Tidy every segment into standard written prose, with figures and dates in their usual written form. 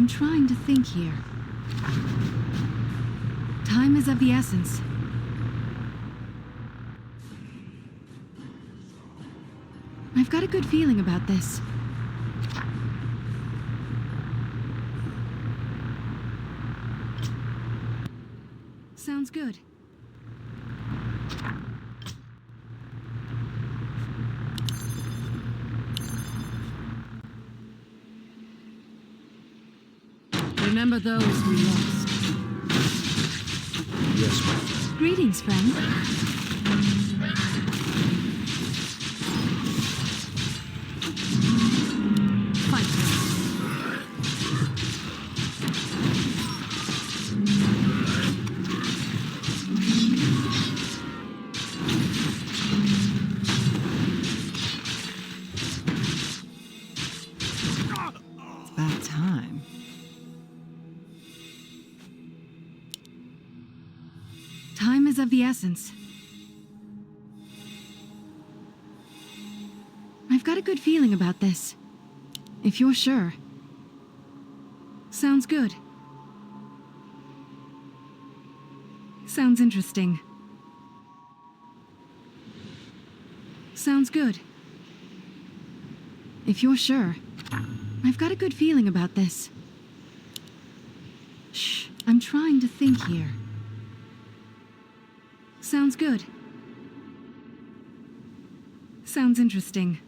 I'm trying to think here. Time is of the essence. I've got a good feeling about this. Sounds good. Remember those we lost. Yes, my friend. Greetings, friend. Fight. It's about time. Time is of the essence. I've got a good feeling about this. If you're sure. Sounds good. Sounds interesting. Sounds good. If you're sure. I've got a good feeling about this. Shh, I'm trying to think here. Sounds good. Sounds interesting.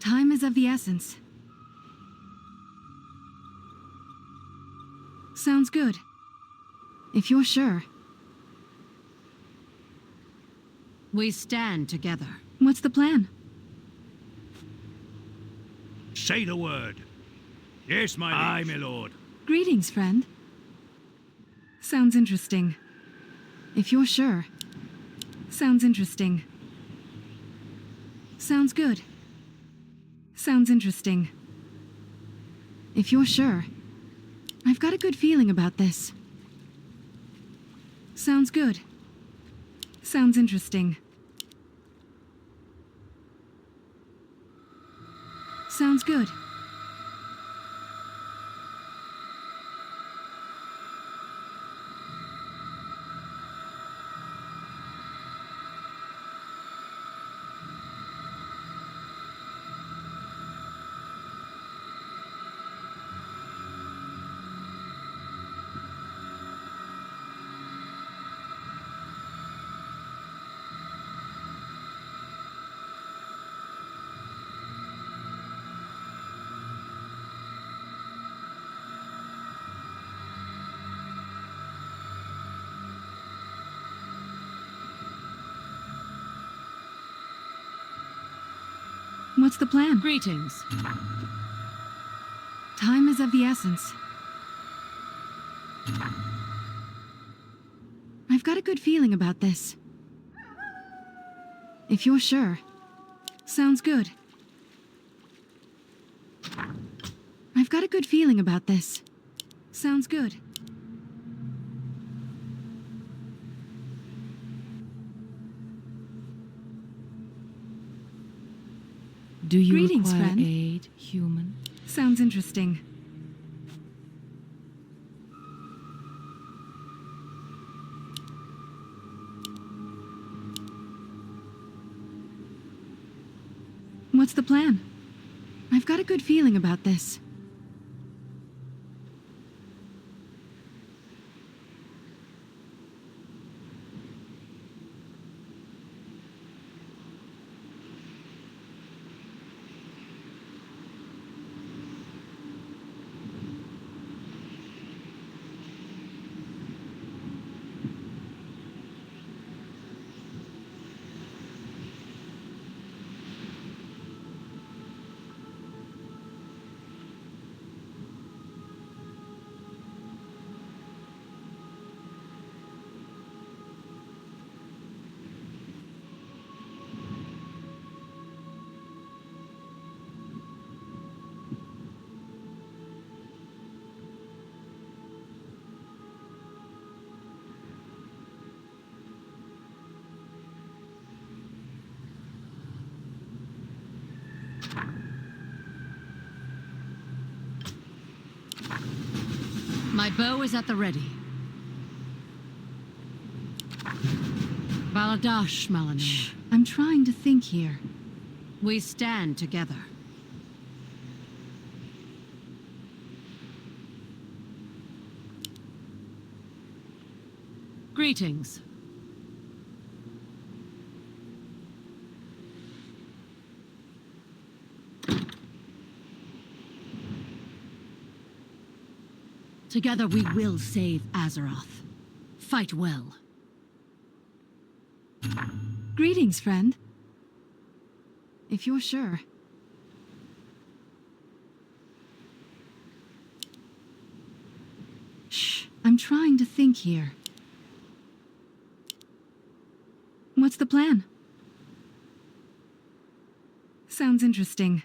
Time is of the essence. Sounds good. If you're sure. We stand together. What's the plan? Say the word. Yes, my liege. Aye, my lord. Greetings, friend. Sounds interesting. If you're sure. Sounds interesting. Sounds good. Sounds interesting. If you're sure. I've got a good feeling about this. Sounds good. Sounds interesting. Sounds good. What's the plan? Greetings. Time is of the essence. I've got a good feeling about this. If you're sure. Sounds good. I've got a good feeling about this. Sounds good. Do you Greetings, require friend. aid, human? Sounds interesting. What's the plan? I've got a good feeling about this. My bow is at the ready. Baladash, Malanur. I'm trying to think here. We stand together. Greetings. Together we will save Azeroth. Fight well. Greetings, friend. If you're sure. Shh, I'm trying to think here. What's the plan? Sounds interesting.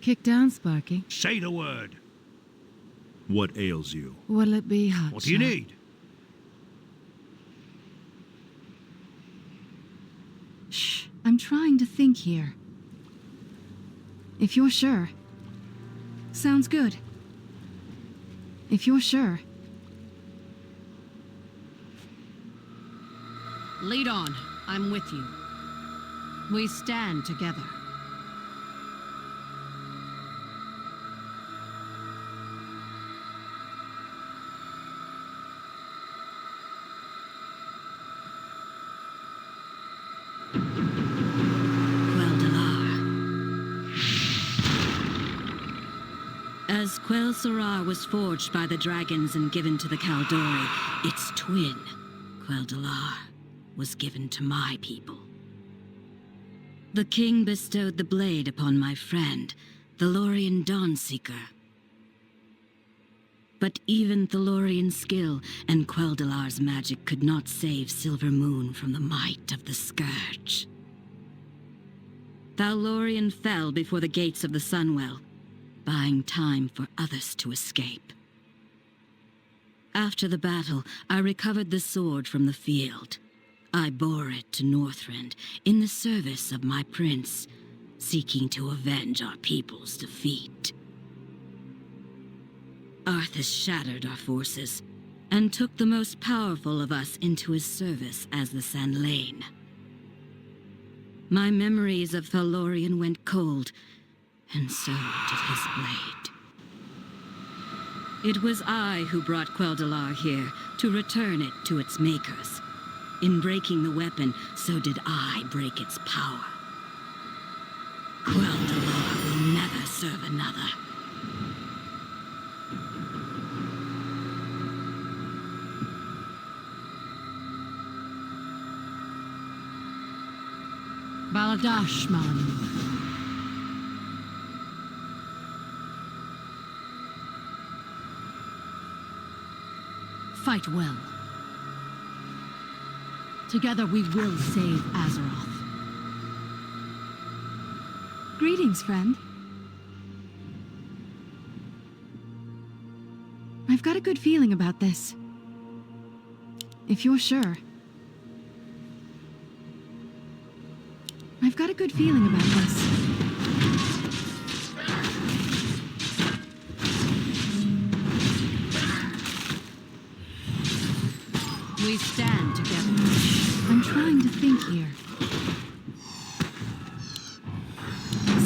Kick down, Sparky. Say the word. What ails you? What'll it be, Hotshot? What do you need? Shh, I'm trying to think here. If you're sure. Sounds good. If you're sure. Lead on. I'm with you. We stand together. As Quel'Serrar was forged by the dragons and given to the Kaldori, its twin, Quel'Dalar, was given to my people. The king bestowed the blade upon my friend, the Thalorian Dawnseeker. But even Thalorian skill and Quel'Dalar's magic could not save Silvermoon from the might of the Scourge. Thalorian fell before the gates of the Sunwell, buying time for others to escape. After the battle, I recovered the sword from the field. I bore it to Northrend in the service of my prince, seeking to avenge our people's defeat. Arthas shattered our forces and took the most powerful of us into his service as the San'lain. My memories of Thalorian went cold, and so did his blade. It was I who brought Quel'Dalar here to return it to its makers. In breaking the weapon, so did I break its power. Quel'Dalar will never serve another. Baladash, Malanur. Fight well. Together we will save Azeroth. Greetings, friend. I've got a good feeling about this. If you're sure. I've got a good feeling about this. We stand together. I'm trying to think here.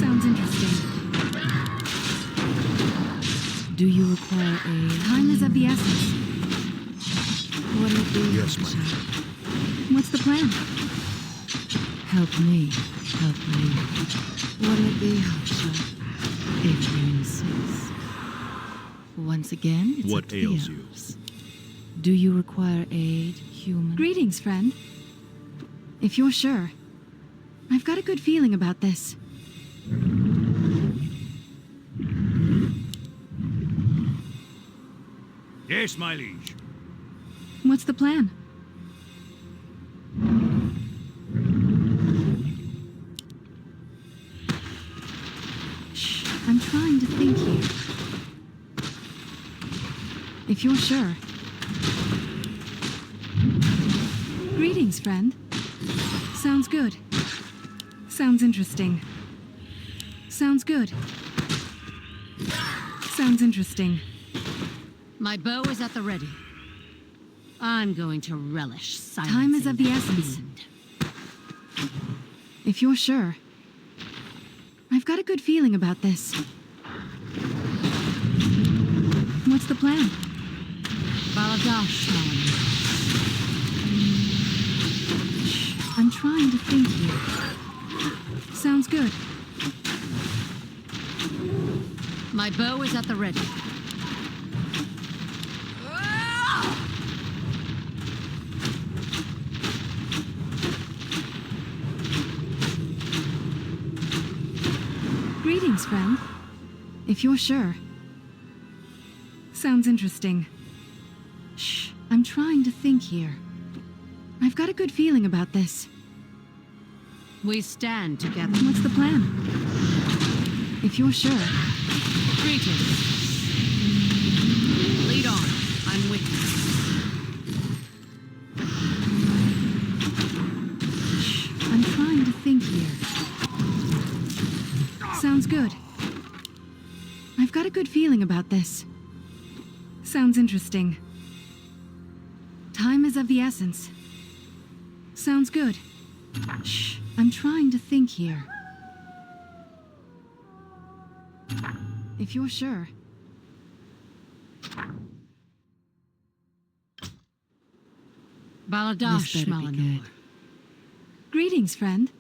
Sounds interesting. Do you require aid? Time is of the essence. What'll it be? Yes, my Hotshot? What's the plan? Help me. Help me. What'll it be, Hotshot? If you insist. Once again, it's What up to ails the you? elves. Do you require aid, human? Greetings, friend. If you're sure. I've got a good feeling about this. Yes, my liege. What's the plan? Shh, I'm trying to think here. If you're sure. Greetings, friend. Sounds good. Sounds interesting. Sounds good. Sounds interesting. My bow is at the ready. I'm going to relish silence. Time is of the essence. If you're sure. I've got a good feeling about this. What's the plan? Baladash, I'm trying to think here. Sounds good. My bow is at the ready. Greetings, friend. If you're sure. Sounds interesting. Shh, I'm trying to think here. I've got a good feeling about this. We stand together. What's the plan? If you're sure. Greetings. Lead on. I'm with you. Shh, I'm trying to think here. Sounds good. I've got a good feeling about this. Sounds interesting. Time is of the essence. Sounds good. Shh, I'm trying to think here. If you're sure. Baladash, Malinor. Greetings, friend.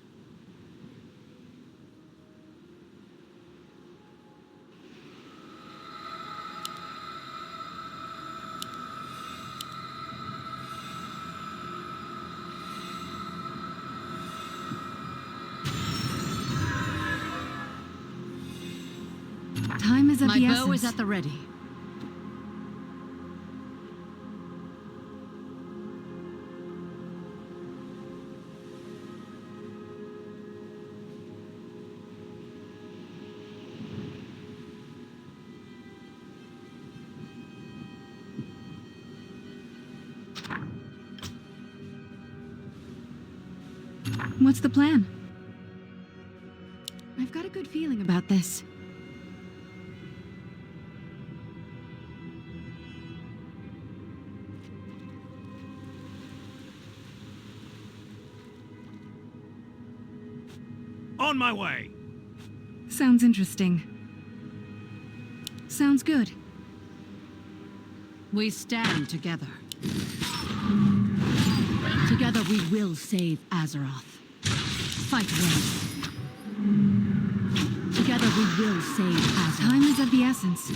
Time is of My the bow essence. is at the ready. What's the plan? I've got a good feeling about this. On my way. Sounds interesting. Sounds good. We stand together. Together we will save Azeroth. Fight well. Together we will save Azeroth. Time is of the essence.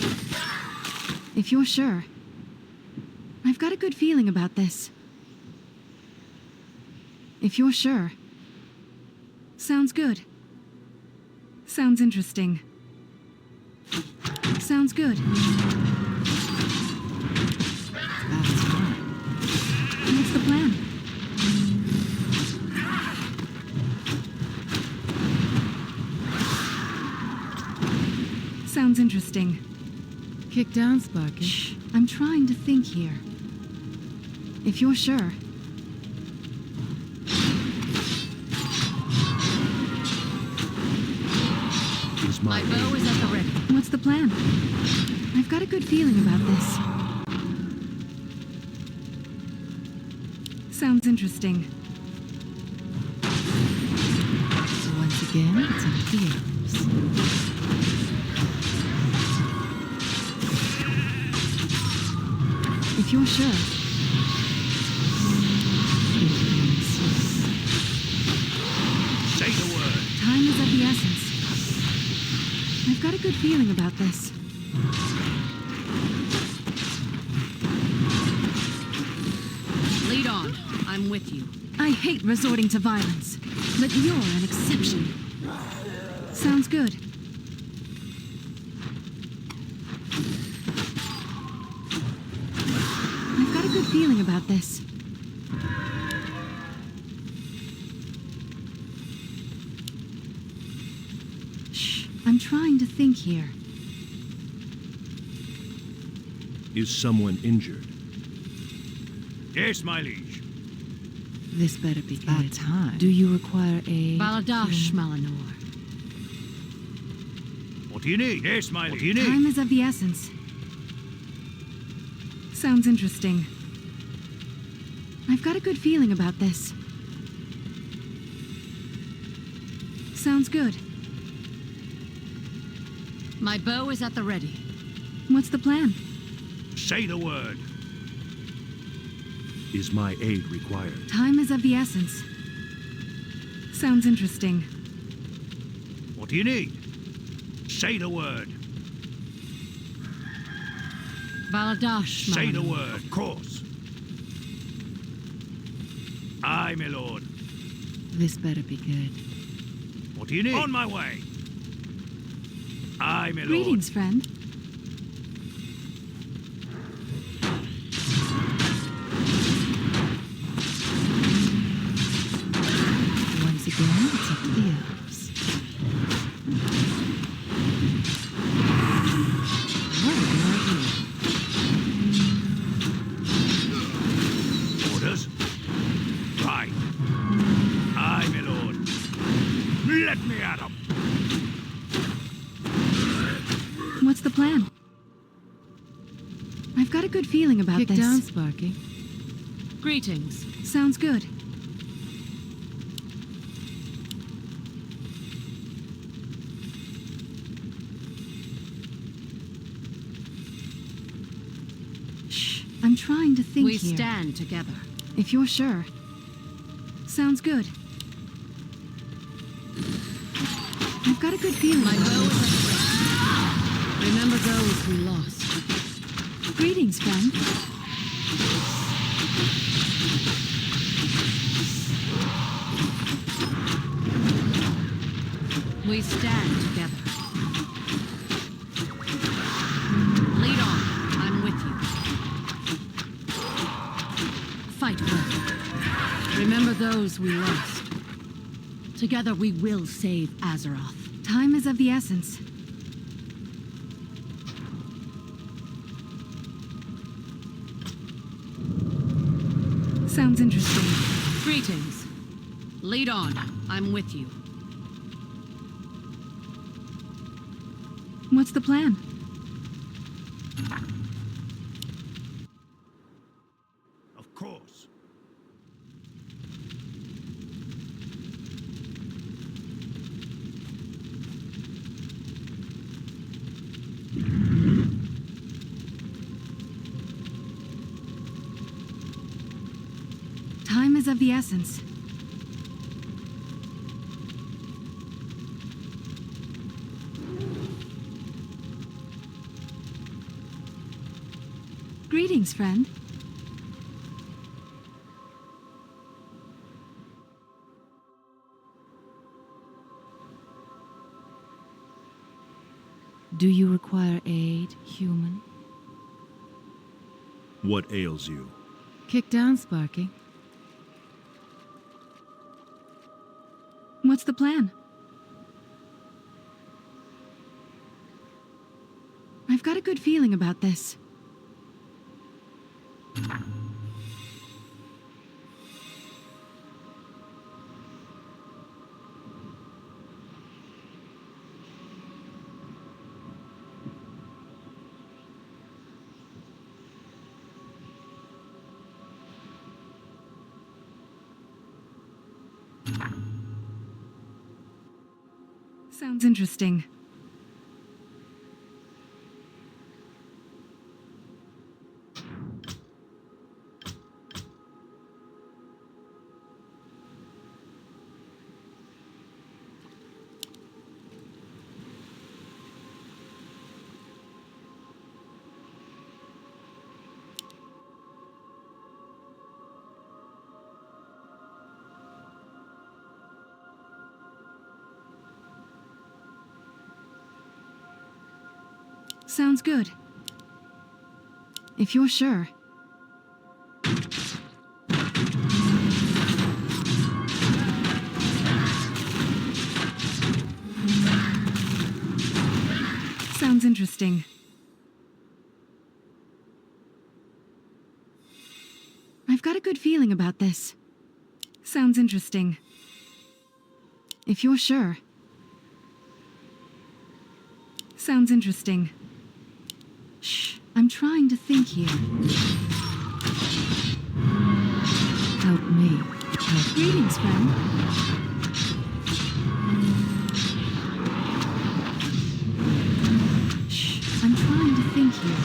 If you're sure. I've got a good feeling about this. If you're sure. Sounds good. Sounds interesting. Sounds good. What's the plan? Sounds interesting. Kick down, Sparky. Shh, I'm trying to think here. If you're sure. My bow is at the ready. What's the plan? I've got a good feeling about this. Sounds interesting. So once again, it's up to the elves. If you're sure. Say the word. Time is of the essence. I've got a good feeling about this. Lead on. I'm with you. I hate resorting to violence, but you're an exception. Sounds good. I've got a good feeling about this. Shh, I'm trying to think here. Is someone injured? Yes, my liege. This better be About good. time. Do you require a... Baladash, Malinor. What do you need? Yes, my lord. What do you need? Time is of the essence. Sounds interesting. I've got a good feeling about this. Sounds good. My bow is at the ready. What's the plan? Say the word. Is my aid required? Time is of the essence. Sounds interesting. What do you need? Say the word. Baladash, Say the my word. Of course. Aye, my lord. This better be good. What do you need? On my way. Aye, my lord. Greetings, friend. Once again, it's up to the elves. What do I do? Orders? Right. Aye, my lord. Let me at 'em. What's the plan? I've got a good feeling about Kick this. down, Sparky. Greetings. Sounds good. Shh, I'm trying to think We here. stand together. If you're sure. Sounds good. I've got a good feeling. My bow is at the ready. Remember those we lost. Greetings, friend. We stand together. Lead on. I'm with you. Fight well. Remember those we lost. Together we will save Azeroth. Time is of the essence. Sounds interesting. Greetings. Lead on. I'm with you. What's the plan? Of course. Time is of the essence. Greetings, friend. Do you require aid, human? What ails you? Kick down, Sparky. What's the plan? I've got a good feeling about this. Sounds interesting. Sounds good. If you're sure. Sounds interesting. I've got a good feeling about this. Sounds interesting. If you're sure. Sounds interesting. Shh, I'm trying to think here. Help me. Help Greetings, friend. Shh, I'm trying to think here.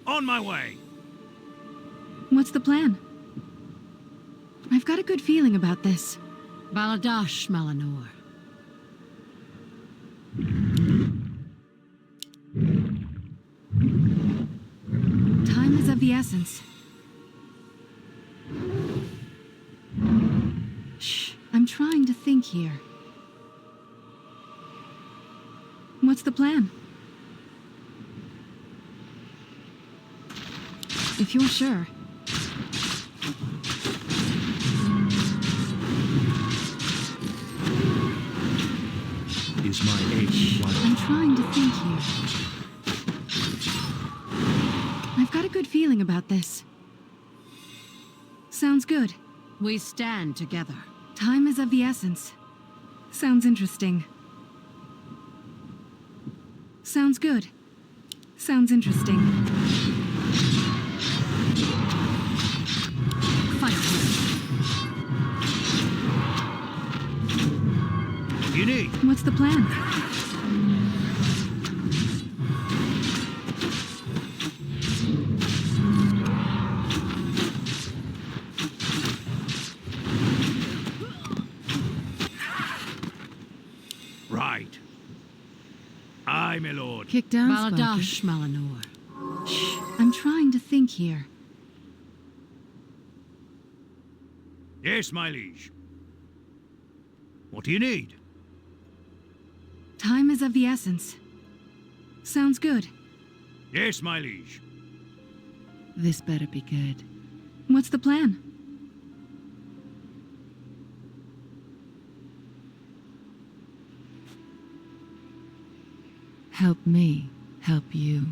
On my way. What's the plan? I've got a good feeling about this. Baladash, Malanor. Time is of the essence. Shh, I'm trying to think here. What's the plan? If you're sure. Is my aid required? I'm trying to think here. I've got a good feeling about this. Sounds good. We stand together. Time is of the essence. Sounds interesting. Sounds good. Sounds interesting. Fight hard. What do you need? What's the plan? Right. Aye, my lord. Kick down, Sparky. Baladash, Malanor. Shh, I'm trying to think here. Yes, my liege. What do you need? Time is of the essence. Sounds good. Yes, my liege. This better be good. What's the plan? Help me. Help you.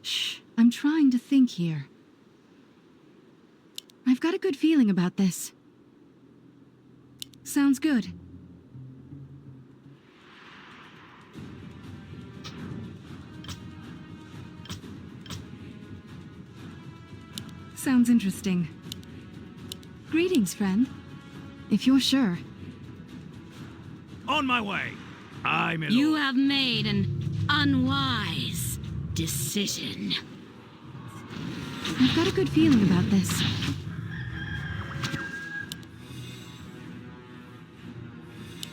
Shh, I'm trying to think here. I've got a good feeling about this. Sounds good. Sounds interesting. Greetings, friend. If you're sure. On my way. Aye, my lord. You have made an unwise decision. I've got a good feeling about this.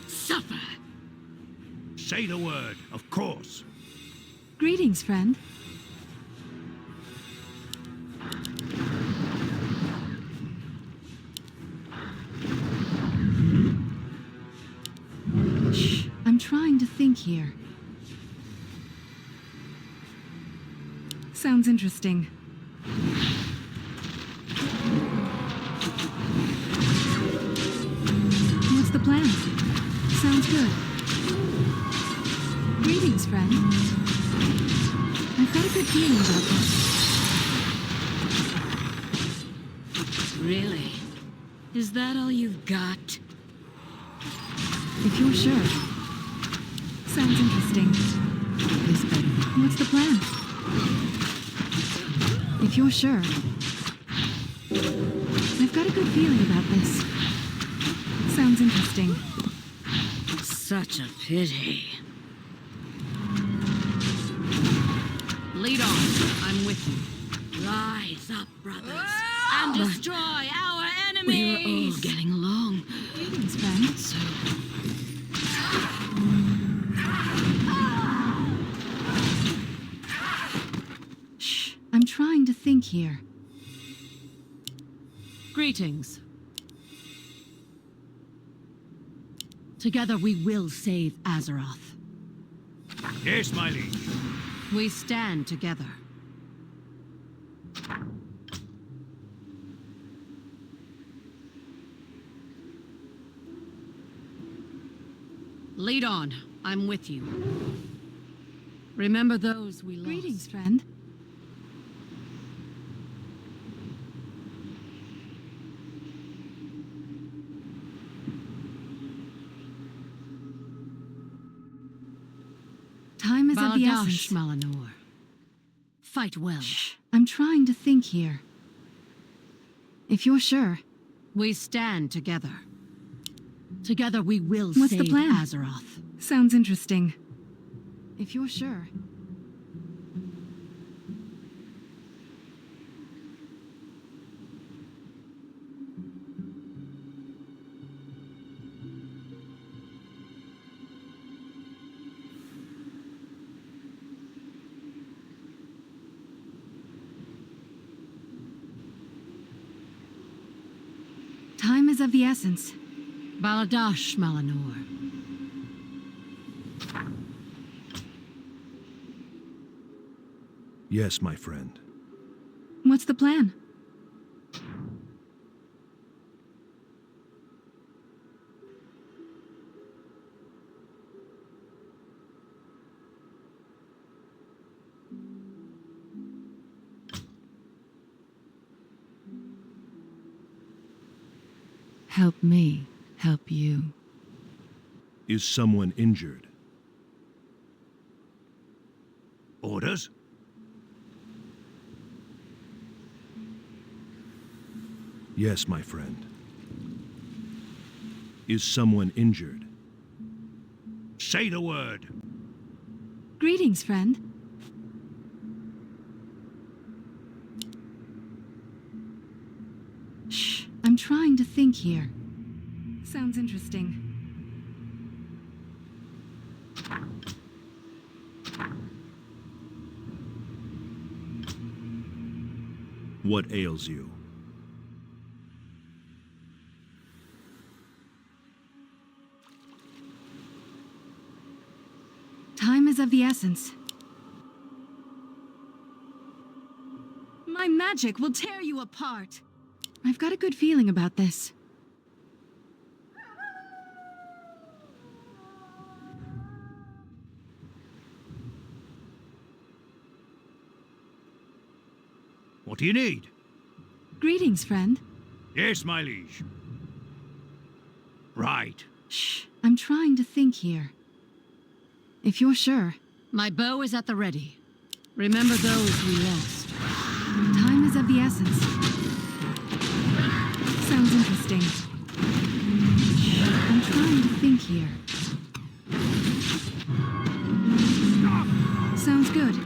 Suffer. Say the word, of course. Greetings, friend. Shh, I'm trying to think here. Sounds interesting. What's the plan? Sounds good. Greetings, friend. I've got a good feeling about this. Really? Is that all you've got? If you're sure. Sounds interesting. This better be. What's the plan? If you're sure. I've got a good feeling about this. Sounds interesting. Such a pity. Lead on. I'm with you. Rise up, brothers, and destroy our enemies! We were all getting along. Greetings, friend. So, Shh. I'm trying to think here. Greetings. Together we will save Azeroth. Yes, my liege. We stand together. Lead on. I'm with you. Remember those we lost. Greetings, friend. Time is of the Baladash, essence. Malinor. Fight well. Shh. I'm trying to think here. If you're sure. We stand together. Together we will What's the save plan? Azeroth. Sounds interesting. If you're sure. Time is of the essence. Baladash, Malinor. Yes, my friend. What's the plan? Help me, help you. Is someone injured? Orders? Yes, my friend. Is someone injured? Say the word. Greetings, friend. Shh. I'm trying to think here. Sounds interesting. What ails you? Time is of the essence. My magic will tear you apart. I've got a good feeling about this. What do you need? Greetings, friend. Yes, my liege. Right. Shh. I'm trying to think here. If you're sure. My bow is at the ready. Remember those we lost. Time is of the essence. Sounds interesting. I'm trying to think here. Sounds good.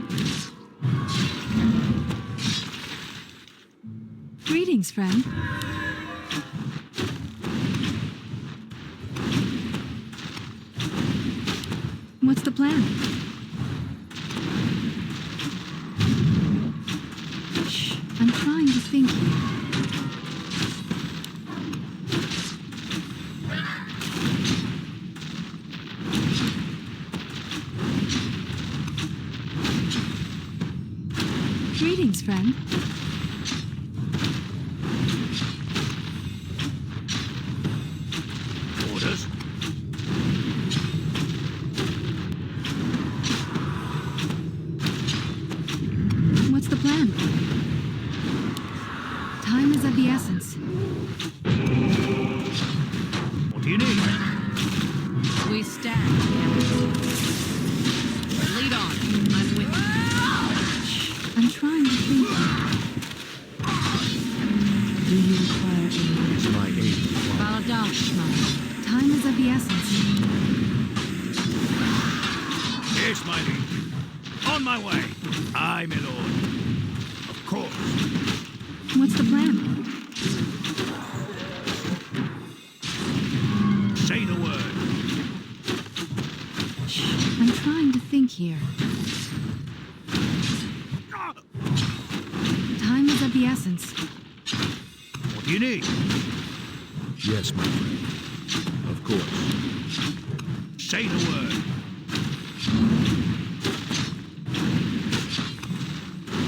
Greetings, friend. What's the plan? Shh. I'm trying to think here. Greetings, friend. Orders? What's the plan? Time is of the essence. What do you need? We stand together. Lead on. I'm with you. I'm trying to think here. Do you require aid? Is my aid required? Baladash, Malinor. Time is of the essence. Yes, my liege. On my way. Aye, my lord. Of course. What's the plan? here. Time is of the essence. What do you need? Yes, my friend. Of course. Say the word.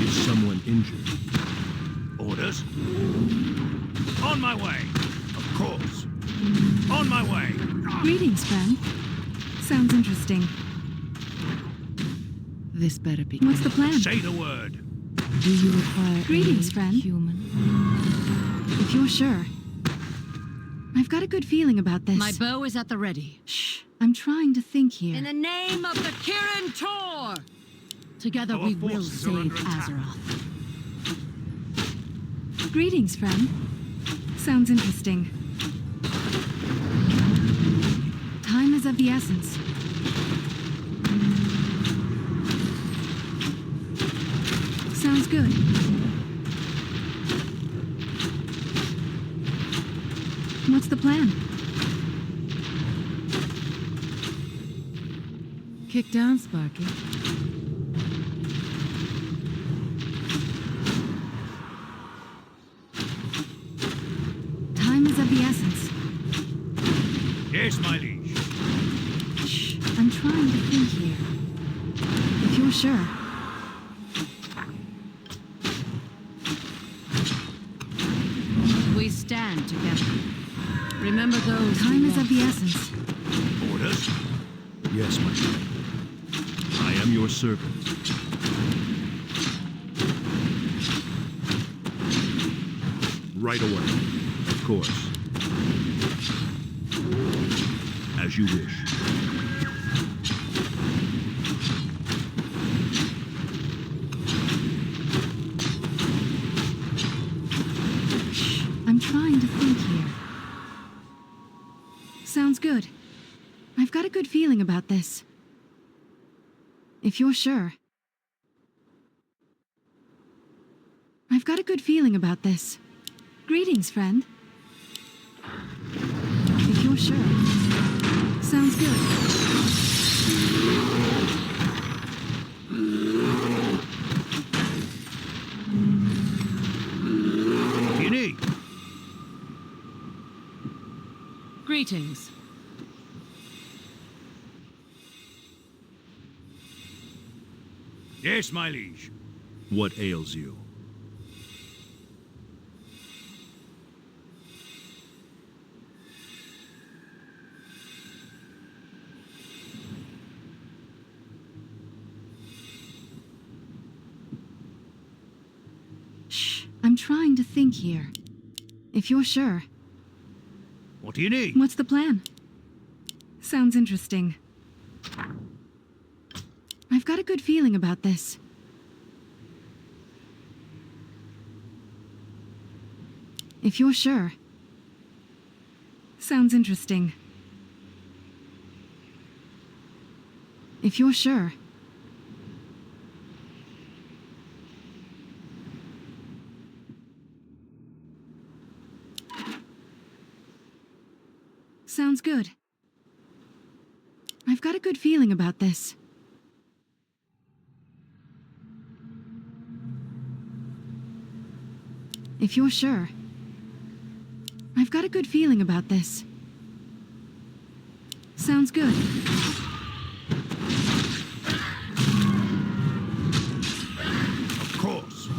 Is someone injured? Orders? On my way. Of course. On my way. Greetings, friend. Sounds interesting. This better be What's the good. plan? Say the word. Do you require Greetings, aid, friend. human? If you're sure. I've got a good feeling about this. My bow is at the ready. Shh. I'm trying to think here. In the name of the Kirin Tor! Together Our we will forces are save under attack. Azeroth. Greetings, friend. Sounds interesting. Time is of the essence. Sounds good. What's the plan? Kick down, Sparky. Time is of the essence. Yes, my liege. Shh. I'm trying to think here. If you're sure. We stand together. Remember those Time we is of the lost. essence. Orders? Yes, my friend. I am your servant. Right away. Of course. As you wish. Shh. I'm trying to think here. Sounds good. I've got a good feeling about this. If you're sure. I've got a good feeling about this. Greetings, friend. If you're sure. Sounds good. What do you need? Greetings. Yes, my liege. What ails you? Shh. I'm trying to think here. If you're sure. What do you need? What's the plan? Sounds interesting. I've got a good feeling about this. If you're sure. Sounds interesting. If you're sure. Sounds good. I've got a good feeling about this. If you're sure. I've got a good feeling about this. Sounds good. Of course.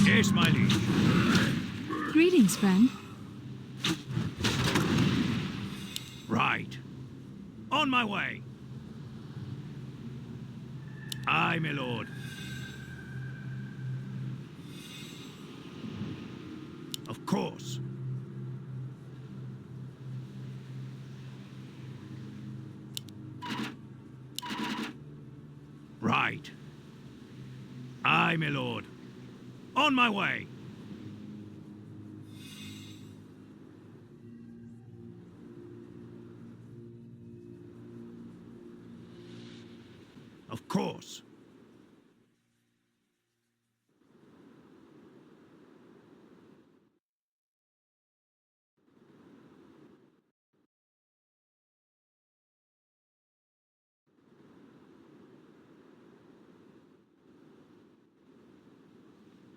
Yes, my liege. Greetings, friend. Right. On my way. Aye, my lord. Of course. Right. Aye, my lord. On my way. Of course.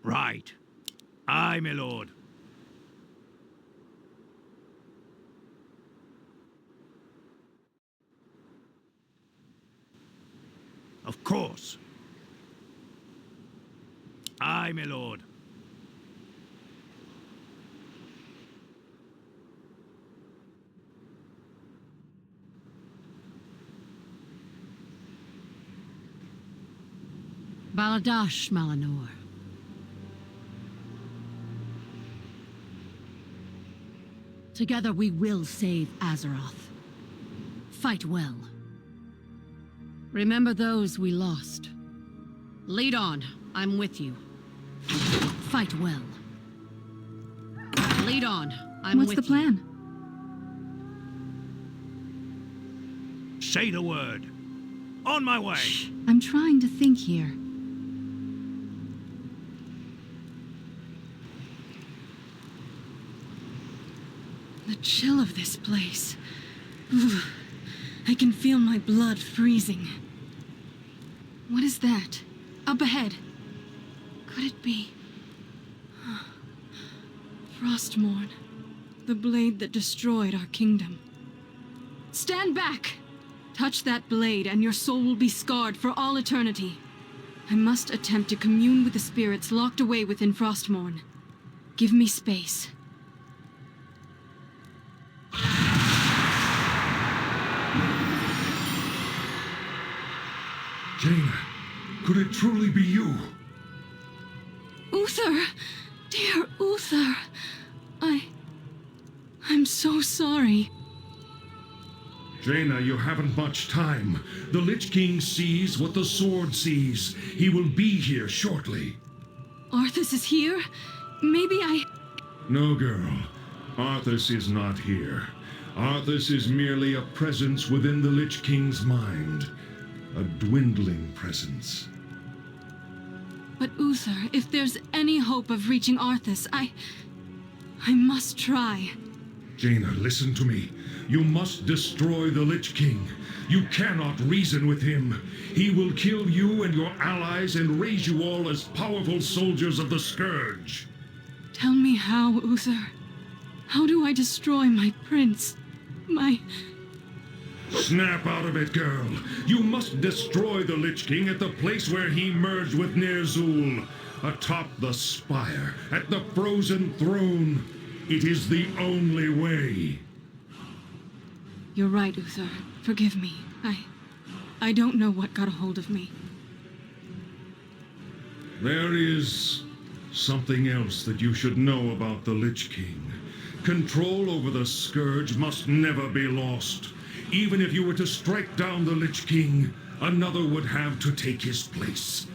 Right. Aye, my lord. Of course. Aye, my lord. Baladash, Malinor. Together we will save Azeroth. Fight well. Remember those we lost. Lead on. I'm with you. Fight well. Lead on. I'm What's with the plan? Say the word. On my way. I'm trying to think here. The chill of this place. Ugh. I can feel my blood freezing. What is that? Up ahead. Could it be? Frostmourne. The blade that destroyed our kingdom. Stand back! Touch that blade and your soul will be scarred for all eternity. I must attempt to commune with the spirits locked away within Frostmourne. Give me space. Jaina, could it truly be you? Uther! Dear Uther! I'm so sorry. Jaina, you haven't much time. The Lich King sees what the sword sees. He will be here shortly. Arthas is here? Maybe No, girl. Arthas is not here. Arthas is merely a presence within the Lich King's mind. A dwindling presence. But Uther, if there's any hope of reaching Arthas, I must try. Jaina, listen to me. You must destroy the Lich King. You cannot reason with him. He will kill you and your allies and raise you all as powerful soldiers of the Scourge. Tell me how, Uther. How do I destroy my prince? Snap out of it, girl. You must destroy the Lich King at the place where he merged with Ner'zhul. Atop the spire, at the frozen throne. It is the only way. You're right, Uther. Forgive me. I don't know what got a hold of me. There is something else that you should know about the Lich King. Control over the Scourge must never be lost. Even if you were to strike down the Lich King, another would have to take his place.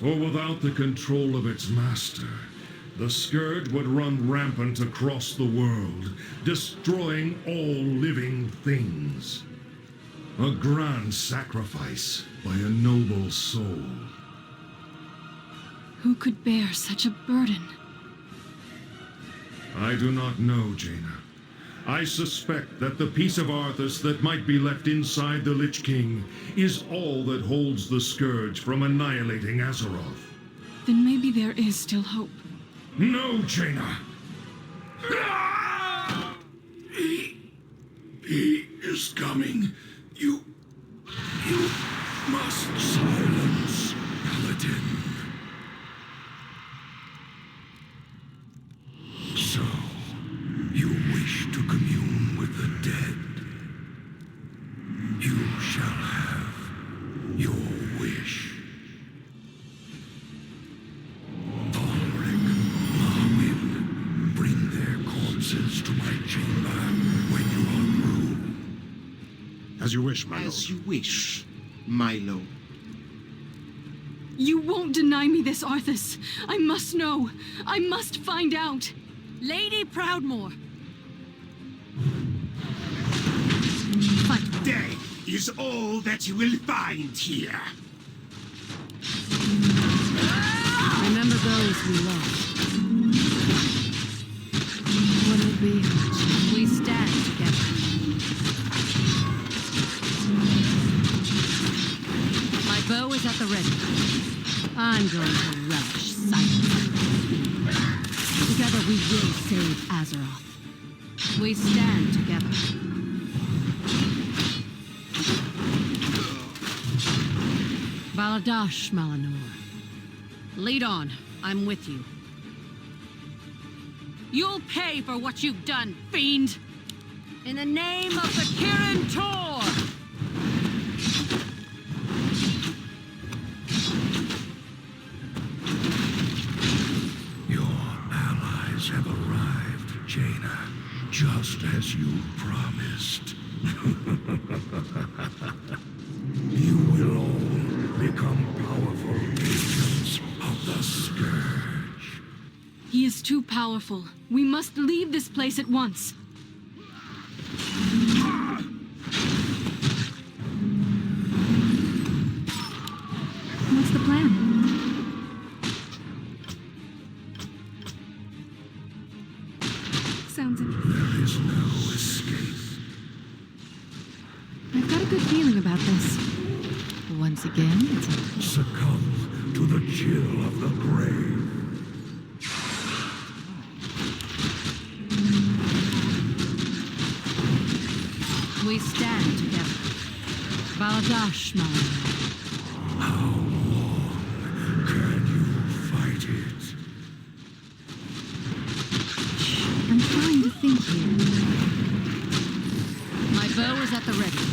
For without the control of its master, the Scourge would run rampant across the world, destroying all living things. A grand sacrifice by a noble soul. Who could bear such a burden? I do not know, Jaina. I suspect that the piece of Arthas that might be left inside the Lich King is all that holds the Scourge from annihilating Azeroth. Then maybe there is still hope. No, Jaina! He is coming. You must silence Paladin. So, you wish to commune with the dead. You shall have your wish. Bring their corpses to my chamber when you are through. As you wish, my lord. As you wish, my lord. You won't deny me this, Arthas. I must know. I must find out. Lady Proudmoore. Death is all that you will find here. Remember those we lost. What'll it be? We stand together. My bow is at the ready. I'm going to relish silence. Together we will save Azeroth. We stand together. Baladash, Malinor. Lead on. I'm with you. You'll pay for what you've done, fiend! In the name of the Kirin Tor! Your allies have arrived, Jaina, just as you promised. You will all become powerful agents of the Scourge. He is too powerful. We must leave this place at once. What's the plan? Sounds interesting. There is no escape. I've got a good feeling about this. Once again, it's a... Succumb to the chill of the grave. We stand together. Baladash, Malinor. How long can you fight it? I'm trying to think here. My bow is at the ready.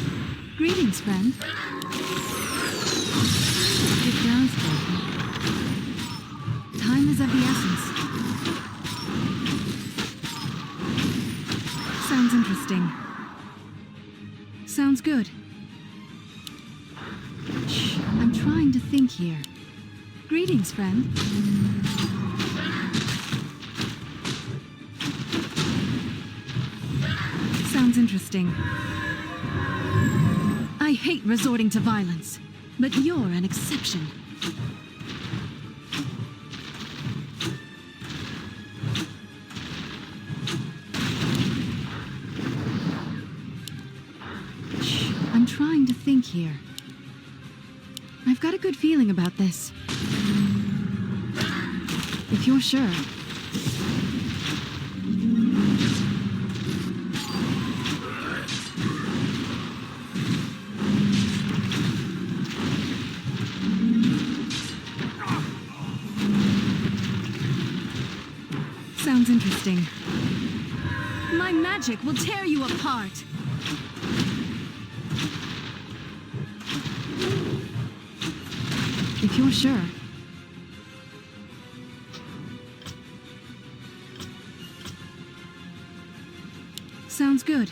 Greetings, friend. It does, baby. Time is of the essence. Sounds interesting. Sounds good. Shh, I'm trying to think here. Greetings, friend. Sounds interesting. I hate resorting to violence, but you're an exception. Shh, I'm trying to think here. I've got a good feeling about this. If you're sure. Sounds interesting. My magic will tear you apart. If you're sure. Sounds good.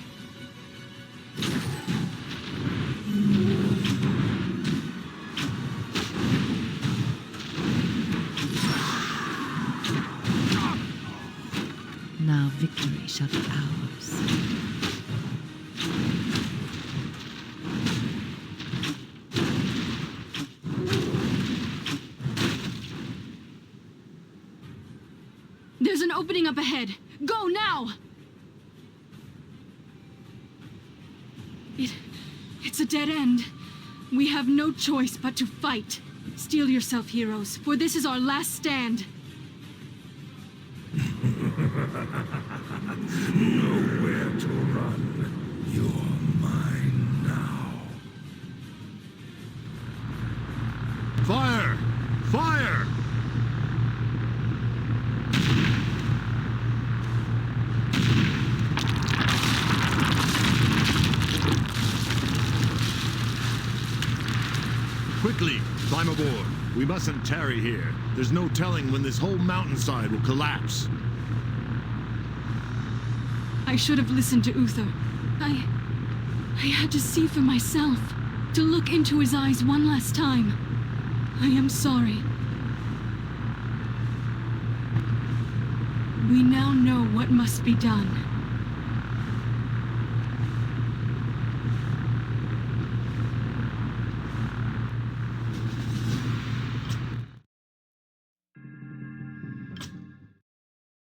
Now victory shall be ours. There's an opening up ahead. Go now! It's a dead end. We have no choice but to fight. Steel yourself, heroes, for this is our last stand. Nowhere to run. You're mine now. Fire! Fire! Quickly, climb aboard. We mustn't tarry here. There's no telling when this whole mountainside will collapse. I should have listened to Uther. I had to see for myself. To look into his eyes one last time. I am sorry. We now know what must be done.